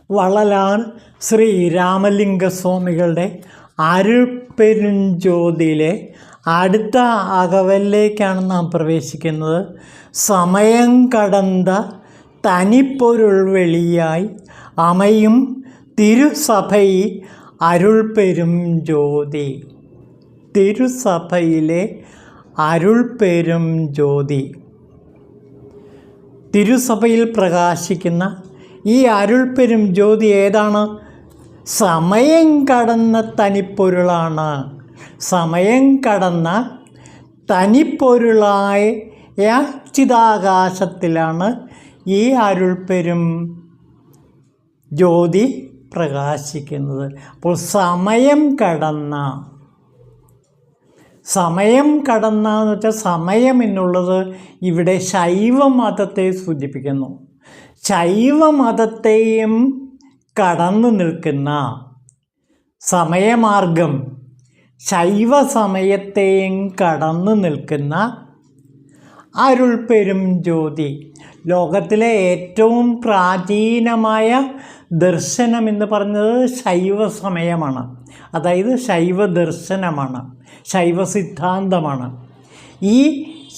വള്ളലാർ ശ്രീ രാമലിംഗസ്വാമികളുടെ അരുൾപ്പെരുഞ്ചോതിയിലെ അടുത്ത അകവലിലേക്കാണ് നാം പ്രവേശിക്കുന്നത്. സമയം കടந்த തനിപ്പൊരുൾ വെളിയായി അമയും തിരുസഭയിൽ അരുൾപ്പെരും ജ്യോതി. തിരുസഭയിലെ അരുൾപ്പെരും ജ്യോതി, തിരുസഭയിൽ പ്രകാശിക്കുന്ന ഈ അരുൾപ്പെരും ജ്യോതി ഏതാണ്? സമയം കടന്ന തനിപ്പൊരുളാണ്. സമയം കടന്ന തനിപ്പൊരുളായ ചിതാകാശത്തിലാണ് ഈ അരുൾപ്പെരും ജ്യോതി പ്രകാശിക്കുന്നത്. അപ്പോൾ സമയം കടന്ന എന്ന് വെച്ചാൽ സമയം എന്നുള്ളത് ഇവിടെ ശൈവമതത്തെ സൂചിപ്പിക്കുന്നു. ശൈവമതത്തെയും കടന്നു നിൽക്കുന്ന സമയമാർഗം, ശൈവ സമയത്തെയും കടന്നു നിൽക്കുന്ന അരുൾപ്പെരും ജ്യോതി. ലോകത്തിലെ ഏറ്റവും പ്രാചീനമായ ദർശനം എന്ന് പറഞ്ഞത് ശൈവ സമയമാണ്. അതായത് ശൈവ ദർശനമാണ്, ശൈവ സിദ്ധാന്തമാണ്. ഈ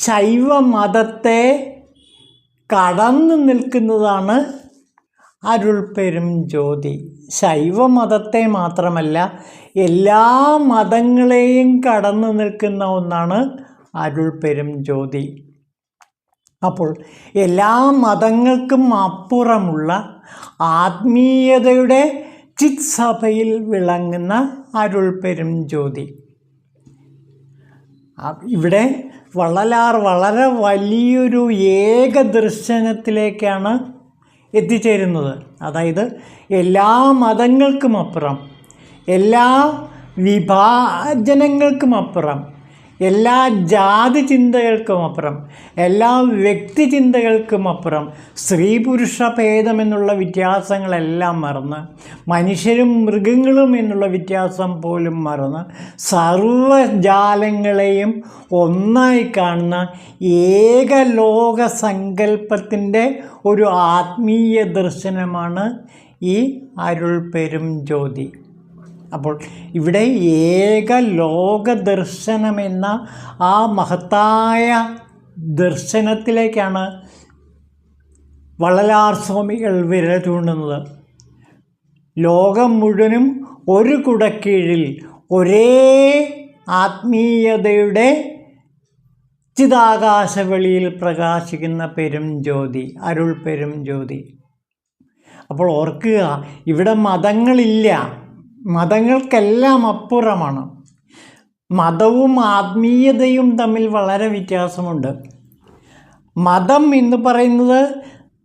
ശൈവ മതത്തെ കടന്നു നിൽക്കുന്നതാണ് അരുൾപ്പെരും ജ്യോതി. ശൈവ മതത്തെ മാത്രമല്ല, എല്ലാ മതങ്ങളെയും കടന്നു നിൽക്കുന്ന ഒന്നാണ് അരുൾപ്പെരും ജ്യോതി. അപ്പോൾ എല്ലാ മതങ്ങൾക്കും അപ്പുറമുള്ള ആത്മീയതയുടെ ചിത്സഭയിൽ വിളങ്ങുന്ന അരുൾപ്പെരും ജ്യോതി. ഇവിടെ വള്ളലാർ വളരെ വലിയൊരു ഏകദർശനത്തിലേക്കാണ് എത്തിച്ചേരുന്നത്. അതായത് എല്ലാ മതങ്ങൾക്കും അപ്പുറം, എല്ലാ വിഭാജനങ്ങൾക്കും അപ്പുറം, എല്ലാ ജാതി ചിന്തകൾക്കും അപ്പുറം, എല്ലാ വ്യക്തി ചിന്തകൾക്കും അപ്പുറം, സ്ത്രീ പുരുഷ ഭേദമെന്നുള്ള വ്യത്യാസങ്ങളെല്ലാം മറന്ന്, മനുഷ്യരും മൃഗങ്ങളും എന്നുള്ള വ്യത്യാസം പോലും മറന്ന്, സർവ്വജാലങ്ങളെയും ഒന്നായി കാണുന്ന ഏകലോക സങ്കല്പത്തിൻ്റെ ഒരു ആത്മീയ ദർശനമാണ് ഈ അരുൾപ്പെരും ജ്യോതി. അപ്പോൾ ഇവിടെ ഏകലോക ദർശനമെന്ന ആ മഹത്തായ ദർശനത്തിലേക്കാണ് വള്ളലാർ സ്വാമികൾ വിരൽ ചൂണ്ടുന്നത്. ലോകം മുഴുവനും ഒരു കുടക്കീഴിൽ ഒരേ ആത്മീയതയുടെ ചിതാകാശവെളിയിൽ പ്രകാശിക്കുന്ന പെരും ജ്യോതി, അരുൾപ്പെരും ജ്യോതി. അപ്പോൾ ഓർക്കുക, ഇവിടെ മതങ്ങളില്ല, മതങ്ങൾക്കെല്ലാം അപ്പുറമാണ്. മതവും ആത്മീയതയും തമ്മിൽ വളരെ വ്യത്യാസമുണ്ട്. മതം എന്ന് പറയുന്നത്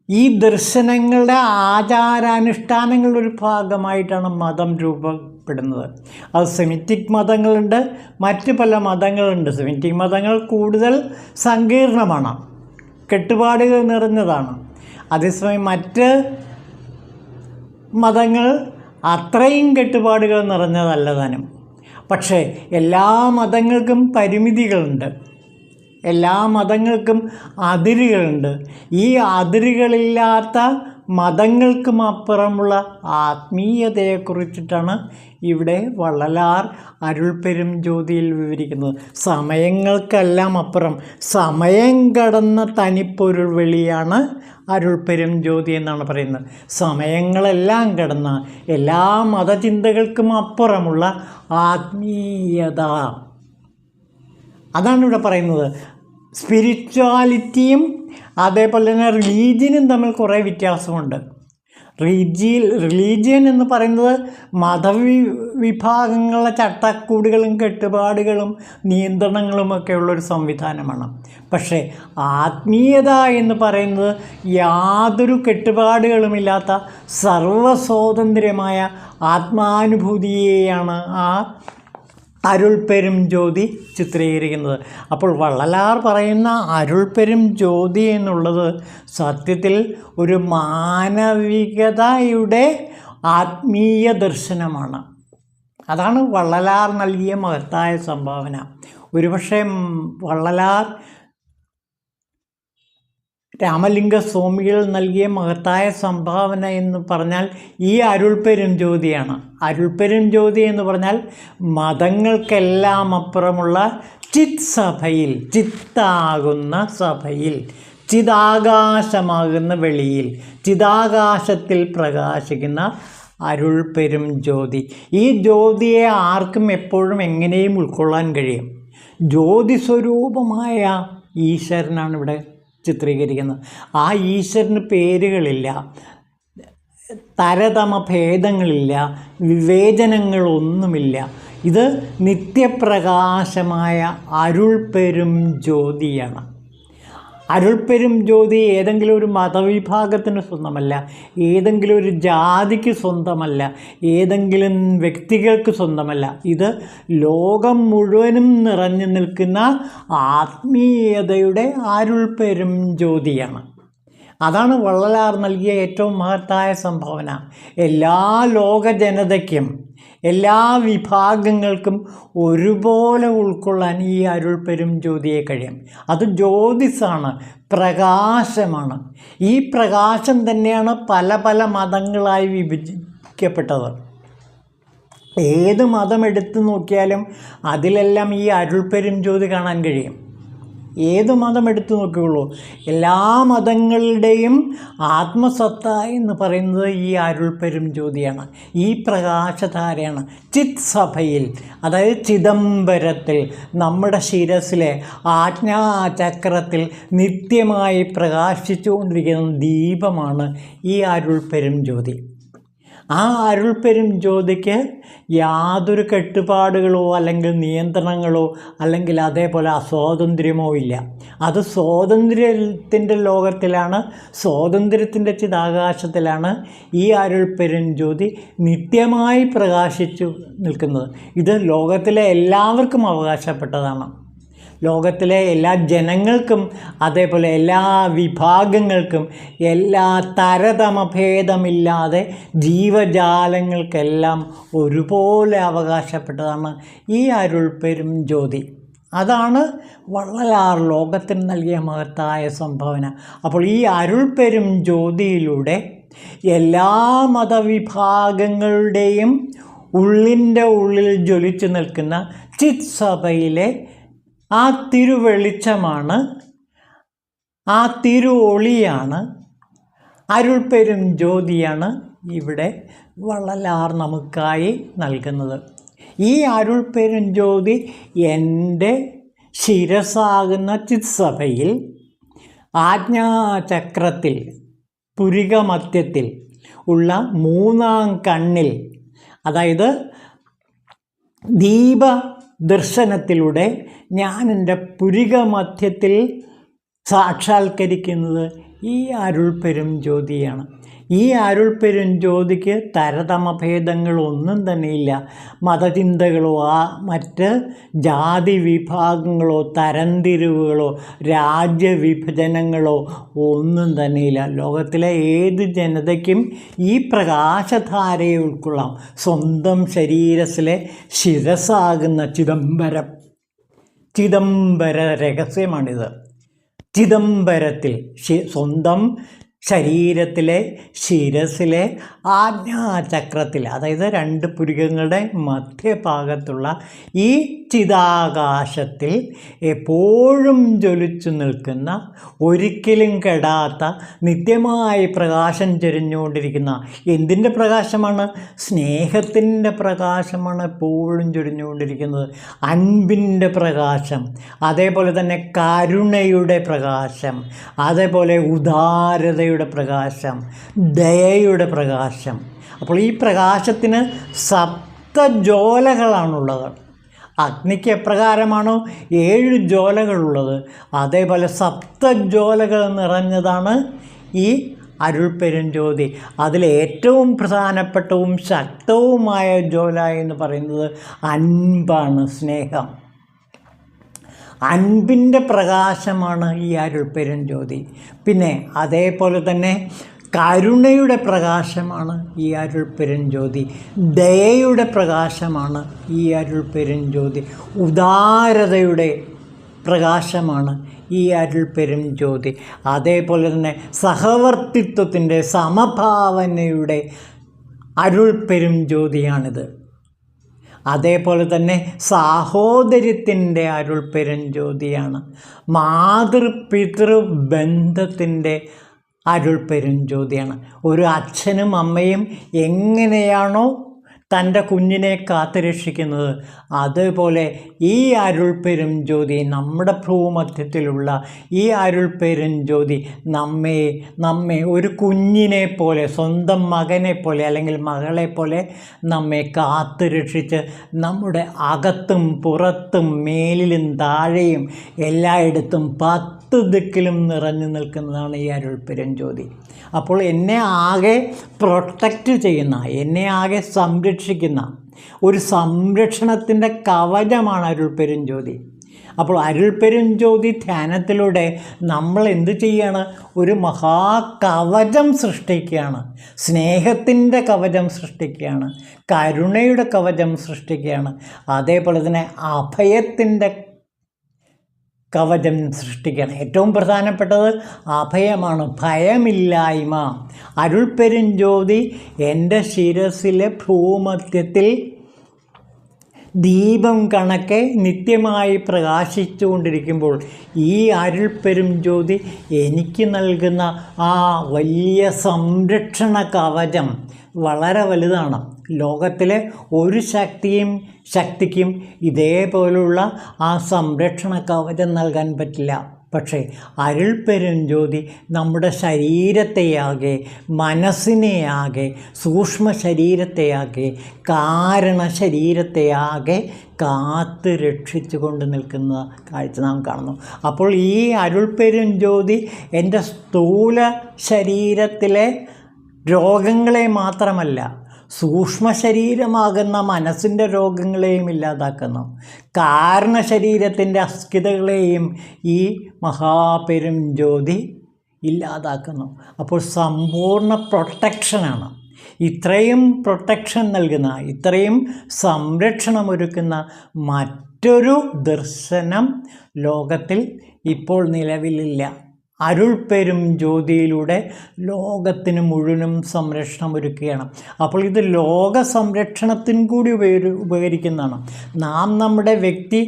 ഈ ദർശനങ്ങളുടെ ആചാരാനുഷ്ഠാനങ്ങളുടെ ഒരു ഭാഗമായിട്ടാണ് മതം രൂപപ്പെടുന്നത്. അത് സെമിറ്റിക് മതങ്ങളുണ്ട്, മറ്റ് പല മതങ്ങളുണ്ട്. സെമിറ്റിക് മതങ്ങൾ കൂടുതൽ സങ്കീർണമാണ്, കെട്ടുപാടുകൾ നിറഞ്ഞതാണ്. അതേസമയം മറ്റ് മതങ്ങൾ അത്രയും കെട്ടുപാടുകൾ നിറഞ്ഞതല്ല താനും. പക്ഷേ എല്ലാ മതങ്ങൾക്കും പരിമിതികളുണ്ട്, എല്ലാ മതങ്ങൾക്കും അതിരുകളുണ്ട്. ഈ അതിരുകളില്ലാത്ത മതങ്ങൾക്കും അപ്പുറമുള്ള ആത്മീയതയെക്കുറിച്ചിട്ടാണ് ഇവിടെ വള്ളലാർ അരുൾപ്പെരും ജ്യോതിയിൽ വിവരിക്കുന്നത്. സമയങ്ങൾക്കെല്ലാം അപ്പുറം, സമയം കടന്ന തനിപ്പൊരുൾ വെളിയാണ് അരുൾപ്പെരും ജ്യോതി എന്നാണ് പറയുന്നത്. സമയങ്ങളെല്ലാം കടന്ന എല്ലാ മതചിന്തകൾക്കും അപ്പുറമുള്ള ആത്മീയത, അതാണ് ഇവിടെ പറയുന്നത്. സ്പിരിച്വാലിറ്റിയും അതേപോലെ തന്നെ റിലീജിയനും തമ്മിൽ കുറേ വ്യത്യാസമുണ്ട്. റിലീജിയൻ എന്ന് പറയുന്നത് മതവിഭാഗങ്ങളുടെ ചട്ടക്കൂടുകളും കെട്ടുപാടുകളും നിയന്ത്രണങ്ങളുമൊക്കെ ഉള്ളൊരു സംവിധാനമാണ്. പക്ഷേ ആത്മീയത എന്ന് പറയുന്നത് യാതൊരു കെട്ടുപാടുകളുമില്ലാത്ത സർവസ്വാതന്ത്ര്യമായ ആത്മാനുഭൂതിയെയാണ് ആ അരുൾപ്പെരും ജ്യോതി ചിത്രീകരിക്കുന്നത്. അപ്പോൾ വള്ളലാർ പറയുന്ന അരുൾപ്പെരും ജ്യോതി എന്നുള്ളത് സത്യത്തിൽ ഒരു മാനവികതയുടെ ആത്മീയ ദർശനമാണ്. അതാണ് വള്ളലാർ നൽകിയ മഹത്തായ സംഭാവന. ഒരുപക്ഷെ വള്ളലാർ രാമലിംഗ സ്വാമികൾ നൽകിയ മഹത്തായ സംഭാവന എന്ന് പറഞ്ഞാൽ ഈ അരുൾപ്പെരും ജ്യോതിയാണ്. അരുൾപ്പെരും ജ്യോതി എന്ന് പറഞ്ഞാൽ മതങ്ങൾക്കെല്ലാം അപ്പുറമുള്ള ചിത് സഭയിൽ, ചിത്താകുന്ന സഭയിൽ, ചിതാകാശമാകുന്ന വെളിയിൽ, ചിതാകാശത്തിൽ പ്രകാശിക്കുന്ന അരുൾപ്പെരും ജ്യോതി. ഈ ജ്യോതിയെ ആർക്കും എപ്പോഴും എങ്ങനെയും ഉൾക്കൊള്ളാൻ കഴിയും. ജ്യോതി സ്വരൂപമായ ഈശ്വരനാണ് ഇവിടെ ചിത്രീകരിക്കുന്നത്. ആ ഈശ്വരന് പേരുകളില്ല, തരതമ ഭേദങ്ങളില്ല, വിവേചനങ്ങളൊന്നുമില്ല. ഇത് നിത്യപ്രകാശമായ അരുൾപ്പെരും ജ്യോതിയാണ്. അരുൾപ്പെരും ജ്യോതി ഏതെങ്കിലും ഒരു മതവിഭാഗത്തിന് സ്വന്തമല്ല, ഏതെങ്കിലും ഒരു ജാതിക്ക് സ്വന്തമല്ല, ഏതെങ്കിലും വ്യക്തികൾക്ക് സ്വന്തമല്ല. ഇത് ലോകം മുഴുവനും നിറഞ്ഞു നിൽക്കുന്ന ആത്മീയതയുടെ അരുൾപ്പെരും ജ്യോതിയാണ്. അതാണ് വള്ളലാർ നൽകിയ ഏറ്റവും മഹത്തായ സംഭാവന. എല്ലാ ലോക ജനതയ്ക്കും, എല്ലാ വിഭാഗങ്ങൾക്കും ഒരുപോലെ ഉൾക്കൊള്ളാൻ ഈ അരുൾപ്പെരും ജ്യോതിയെ കഴിയും. അത് ജ്യോതിസാണ്, പ്രകാശമാണ്. ഈ പ്രകാശം തന്നെയാണ് പല പല മതങ്ങളായി വിഭജിക്കപ്പെട്ടത്. ഏത് മതം എടുത്തു നോക്കിയാലും അതിലെല്ലാം ഈ അരുൾപ്പെരും ജ്യോതി കാണാൻ കഴിയും. ഏത് മതം എടുത്തു നോക്കുകയുള്ളൂ, എല്ലാ മതങ്ങളുടെയും ആത്മസത്ത എന്ന് പറയുന്നത് ഈ അരുൾപ്പെരും ജ്യോതിയാണ്, ഈ പ്രകാശധാരയാണ്. ചിത് സഭയിൽ, അതായത് ചിദംബരത്തിൽ, നമ്മുടെ ശിരസിലെ ആജ്ഞാചക്രത്തിൽ നിത്യമായി പ്രകാശിച്ചുകൊണ്ടിരിക്കുന്ന ദീപമാണ് ഈ അരുൾപ്പെരും ജ്യോതി. ആ അരുൾപ്പെരും ജ്യോതിക്ക് യാതൊരു കെട്ടുപാടുകളോ അല്ലെങ്കിൽ നിയന്ത്രണങ്ങളോ അല്ലെങ്കിൽ അതേപോലെ അസ്വാതന്ത്ര്യമോ ഇല്ല. അത് സ്വാതന്ത്ര്യത്തിൻ്റെ ലോകത്തിലാണ്, സ്വാതന്ത്ര്യത്തിൻ്റെ ചിതാകാശത്തിലാണ് ഈ അരുൾപ്പെരും ജ്യോതി നിത്യമായി പ്രകാശിച്ചു നിൽക്കുന്നത്. ഇത് ലോകത്തിലെ എല്ലാവർക്കും അവകാശപ്പെട്ടതാണ്. ലോകത്തിലെ എല്ലാ ജനങ്ങൾക്കും, അതേപോലെ എല്ലാ വിഭാഗങ്ങൾക്കും, എല്ലാ തരതമഭേദമില്ലാതെ ജീവജാലങ്ങൾക്കെല്ലാം ഒരുപോലെ അവകാശപ്പെട്ടതാണ് ഈ അരുൾപ്പെരും ജ്യോതി. അതാണ് വള്ളലാർ ലോകത്തിന് നൽകിയ മഹത്തായ സംഭാവന. അപ്പോൾ ഈ അരുൾപ്പെരും ജ്യോതിയിലൂടെ എല്ലാ മതവിഭാഗങ്ങളുടെയും ഉള്ളിൻ്റെ ഉള്ളിൽ ജ്വലിച്ചു നിൽക്കുന്ന ചിത് സഭയിലെ ആ തിരുവെളിച്ചമാണ്, ആ തിരുവൊളിയാണ്, അരുൾപ്പെരും ജ്യോതിയാണ് ഇവിടെ വള്ളലാർ നമുക്കായി നൽകുന്നത്. ഈ അരുൾപ്പെരും ജ്യോതി എൻ്റെ ശിരസാകുന്ന ചിത്സഭയിൽ ആജ്ഞാചക്രത്തിൽ പുരികമധ്യത്തിൽ ഉള്ള മൂന്നാം കണ്ണിൽ, അതായത് ദീപദർശനത്തിലൂടെ ഞാൻ എൻ്റെ പുരികമധ്യത്തിൽ സാക്ഷാത്കരിക്കുന്നത് ഈ അരുൾപ്പെരും ജ്യോതിയാണ്. ഈ അരുൾപ്പെരും ജ്യോതിക്ക് തരതമഭേദങ്ങളൊന്നും തന്നെയില്ല. മതചിന്തകളോ മറ്റ് ജാതി വിഭാഗങ്ങളോ തരംതിരിവുകളോ രാജ്യവിഭജനങ്ങളോ ഒന്നും തന്നെയില്ല. ലോകത്തിലെ ഏത് ജനതയ്ക്കും ഈ പ്രകാശധാരയെ ഉൾക്കൊള്ളാം. സ്വന്തം ശരീരത്തിലെ ശിരസാകുന്ന ചിദംബര രഹസ്യമാണിത്. ചിദംബരത്തിൽ സ്വന്തം ശരീരത്തിലെ ശിരസിലെ ആജ്ഞാചക്രത്തിൽ, അതായത് രണ്ട് പുരികങ്ങളുടെ മധ്യഭാഗത്തുള്ള ഈ ചിതാകാശത്തിൽ എപ്പോഴും ജ്വലിച്ചു നിൽക്കുന്ന, ഒരിക്കലും കെടാത്ത, നിത്യമായി പ്രകാശം ചൊരിഞ്ഞുകൊണ്ടിരിക്കുന്ന എന്തിൻ്റെ പ്രകാശമാണ്? സ്നേഹത്തിൻ്റെ പ്രകാശമാണ് എപ്പോഴും ചൊരിഞ്ഞുകൊണ്ടിരിക്കുന്നത്. അൻപിൻ്റെ പ്രകാശം, അതേപോലെ തന്നെ കരുണയുടെ പ്രകാശം, അതേപോലെ ഉദാരതയുടെ പ്രകാശം, ദയയുടെ പ്രകാശം. അപ്പോൾ ഈ പ്രകാശത്തിന് സപ്തജ്വാലകളാണുള്ളത്. അഗ്നിക്ക് എപ്രകാരമാണോ 7 ജ്വാലകളുള്ളത്, അതേപോലെ സപ്തജ്വാലകൾ നിറഞ്ഞതാണ് ഈ അരുൾപ്പെരും ജ്യോതി. അതിലേറ്റവും പ്രധാനപ്പെട്ടവും ശക്തവുമായ ജ്വാല എന്ന് പറയുന്നത് അൻപാണ്, സ്നേഹം. അൻപിൻ്റെ പ്രകാശമാണ് ഈ അരുൾപ്പെരും ജ്യോതി. പിന്നെ അതേപോലെ തന്നെ കരുണയുടെ പ്രകാശമാണ് ഈ അരുൾപ്പെരും ജ്യോതി. ദയയുടെ പ്രകാശമാണ് ഈ അരുൾപ്പെരും ജ്യോതി. ഉദാരതയുടെ പ്രകാശമാണ് ഈ അരുൾ പെരും ജ്യോതി. അതേപോലെ തന്നെ സഹവർത്തിത്വത്തിൻ്റെ സമഭാവനയുടെ അരുൾ പെരും ജ്യോതിയാണിത്. അതേപോലെ തന്നെ സാഹോദര്യത്തിൻ്റെ അരുൾ പെരും ജ്യോതിയാണ്. മാതൃപിതൃ ബന്ധത്തിൻ്റെ അരുൾ പെരും ജ്യോതിയാണ്. ഒരു അച്ഛനും അമ്മയും എങ്ങനെയാണോ തൻ്റെ കുഞ്ഞിനെ കാത്തുരക്ഷിക്കുന്നത്, അതുപോലെ ഈ അരുൾ പെരും ജ്യോതി, നമ്മുടെ ഭൂമധ്യത്തിലുള്ള ഈ അരുൾ പെരും ജ്യോതി നമ്മെ ഒരു കുഞ്ഞിനെ പോലെ, സ്വന്തം മകനെ പോലെ അല്ലെങ്കിൽ മകളെ പോലെ നമ്മെ കാത്തുരക്ഷിച്ച് നമ്മുടെ അകത്തും പുറത്തും മേലിലും താഴെയും എല്ലായിടത്തും 10 ദിക്കിലും നിറഞ്ഞു നിൽക്കുന്നതാണ് ഈ അരുൾ പെരും ജ്യോതി. അപ്പോൾ എന്നെ ആകെ പ്രൊട്ടക്റ്റ് ചെയ്യുന്ന, എന്നെ ആകെ സംരക്ഷിക്കുന്ന ഒരു സംരക്ഷണത്തിൻ്റെ കവചമാണ് അരുൾ പെരും ജ്യോതി. അപ്പോൾ അരുൾ പെരും ജ്യോതി ധ്യാനത്തിലൂടെ നമ്മൾ എന്ത് ചെയ്യാണ്? ഒരു മഹാകവചം സൃഷ്ടിക്കുകയാണ്. സ്നേഹത്തിൻ്റെ കവചം സൃഷ്ടിക്കുകയാണ്, കരുണയുടെ കവചം സൃഷ്ടിക്കുകയാണ്, അതേപോലെ തന്നെ അഭയത്തിൻ്റെ കവചം സൃഷ്ടിക്കുകയാണ്. ഏറ്റവും പ്രധാനപ്പെട്ടത് അഭയമാണ്, ഭയമില്ലായ്മ. അരുൾ പെരും ജ്യോതി എൻ്റെ ശിരസിലെ ഭൂമധ്യത്തിൽ ദീപം കണക്കെ നിത്യമായി പ്രകാശിച്ചു കൊണ്ടിരിക്കുമ്പോൾ ഈ അരുൾ പെരും ജ്യോതി എനിക്ക് നൽകുന്ന ആ വലിയ സംരക്ഷണ കവചം വളരെ വലുതാണ്. ലോകത്തിലെ ഒരു ശക്തിക്കും ഇതേപോലുള്ള ആ സംരക്ഷണ കവചം നൽകാൻ പറ്റില്ല. പക്ഷേ അരുൾ പെരും ജ്യോതി നമ്മുടെ ശരീരത്തെയാകെ, മനസ്സിനെയാകെ, സൂക്ഷ്മ ശരീരത്തെയാകെ, കാരണ ശരീരത്തെയാകെ കാത്ത് രക്ഷിച്ചു കൊണ്ട് നിൽക്കുന്ന കാഴ്ച നാം കാണുന്നു. അപ്പോൾ ഈ അരുൾ പെരും ജ്യോതി എൻ്റെ സ്ഥൂല ശരീരത്തിലെ രോഗങ്ങളെ മാത്രമല്ല, സൂക്ഷ്മ ശരീരമാകുന്ന മനസ്സിൻ്റെ രോഗങ്ങളെയും ഇല്ലാതാക്കുന്നു. കാരണ ശരീരത്തിൻ്റെ അസ്കിതകളെയും ഈ മഹാപെരും ജ്യോതി ഇല്ലാതാക്കുന്നു. അപ്പോൾ സമ്പൂർണ്ണ പ്രൊട്ടക്ഷനാണ്. ഇത്രയും പ്രൊട്ടക്ഷൻ നൽകുന്ന, ഇത്രയും സംരക്ഷണമൊരുക്കുന്ന മറ്റൊരു ദർശനം ലോകത്തിൽ ഇപ്പോൾ നിലവിലില്ല. അരുൾ പെരും ജ്യോതിയിലൂടെ ലോകത്തിന് മുഴുവനും സംരക്ഷണം ഒരുക്കുകയാണ്. അപ്പോൾ ഇത് ലോക സംരക്ഷണത്തിന് കൂടി ഉപകരിക്കുന്നതാണ്. നാം നമ്മുടെ വ്യക്തി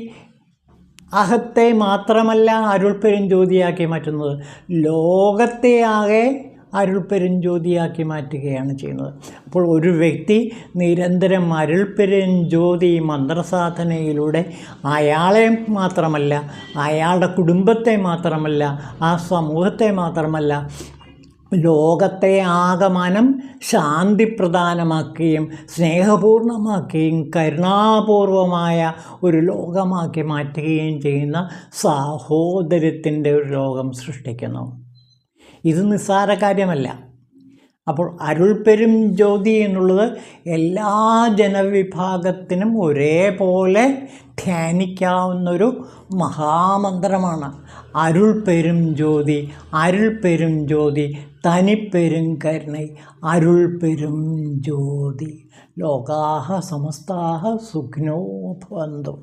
അഹത്തെ മാത്രമല്ല അരുൾ പെരും ജ്യോതിയാക്കി മാറ്റുന്നത്, ലോകത്തെ ആകെ അരുൾ പെരും ജ്യോതിയാക്കി മാറ്റുകയാണ് ചെയ്യുന്നത്. അപ്പോൾ ഒരു വ്യക്തി നിരന്തരം അരുൾ പെരും ജ്യോതി മന്ത്രസാധനയിലൂടെ അയാളെ മാത്രമല്ല, അയാളുടെ കുടുംബത്തെ മാത്രമല്ല, ആ സമൂഹത്തെ മാത്രമല്ല, ലോകത്തെ ആകമാനം ശാന്തിപ്രധാനമാക്കുകയും സ്നേഹപൂർണമാക്കുകയും കരുണാപൂർവമായ ഒരു ലോകമാക്കി മാറ്റുകയും ചെയ്യുന്ന സാഹോദര്യത്തിൻ്റെ ഒരു ലോകം സൃഷ്ടിക്കുന്നു. ഇത് നിസ്സാര കാര്യമല്ല. അപ്പോൾ അരുൾ പെരും ജ്യോതി എന്നുള്ളത് എല്ലാ ജനവിഭാഗത്തിനും ഒരേപോലെ ധ്യാനിക്കാവുന്നൊരു മഹാമന്ത്രമാണ്. അരുൾ പെരും ജ്യോതി, അരുൾ പെരും ജ്യോതി, തനിപ്പെരും കരുണൈ, അരുൾ പെരും ജ്യോതി. ലോകാഹ സമസ്താഹ സുഖിനോ ഭവന്തു.